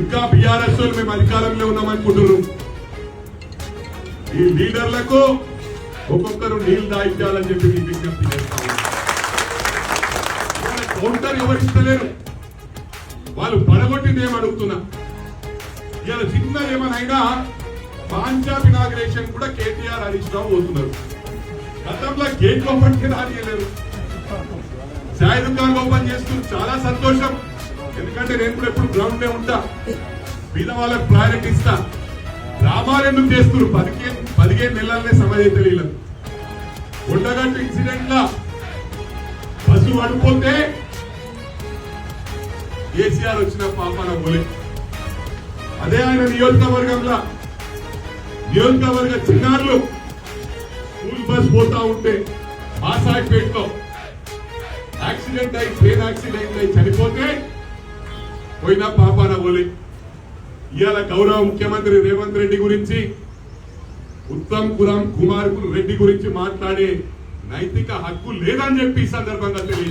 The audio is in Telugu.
ఇంకా బీఆర్ఎస్ వాళ్ళు మేము అధికారంలో ఉన్నామనుకుంటున్నారు. ఈ లీడర్లకు ఒక్కొక్కరు నీళ్లు దాయించాలని చెప్పి మీకు విజ్ఞప్తి చేస్తాము. కౌంటర్ ఎవరిస్తలేరు, వాళ్ళు పడగొట్టింది ఏం అడుగుతున్నా. ఇలా చిన్న ఏమనైనా పాంజాబ్ ఇనాగ్రేషన్ కూడా కేటీఆర్ హరీష్ రావు పోతున్నారు. గతంలో గేట్ ఓపెన్ రానియలేరు, చాయ్ దుకాణం ఓపెన్ చేస్తున్నారు. చాలా సంతోషం, ఎందుకంటే నేను కూడా ఎప్పుడు గ్రౌండ్ ఉంటా, మీద వాళ్ళకి ప్రయారిటీ ఇస్తా. డ్రామాలు ఎందుకు చేస్తున్నారు? 15 నెలలనే సమయం తెలియలేదు. ఉండగట్టు ఇన్సిడెంట్ లా బస్సు పడిపోతే కేసీఆర్ వచ్చిన పాపన పోలే. అదే ఆయన నియోజకవర్గ చిన్నారులు స్కూల్ బస్ పోతా ఉంటే మాసాయిపేటలో యాక్సిడెంట్ అయి ట్రైన్ యాక్సిడెంట్ అయి చనిపోతే పోయినా పాపాన పోలే. ఇవాళ గౌరవ ముఖ్యమంత్రి రేవంత్ రెడ్డి గురించి, ఉత్తమ్ కుమార్ రెడ్డి గురించి మాట్లాడే నైతిక హక్కు లేదని చెప్పి ఈ సందర్భంగా తెలియదు.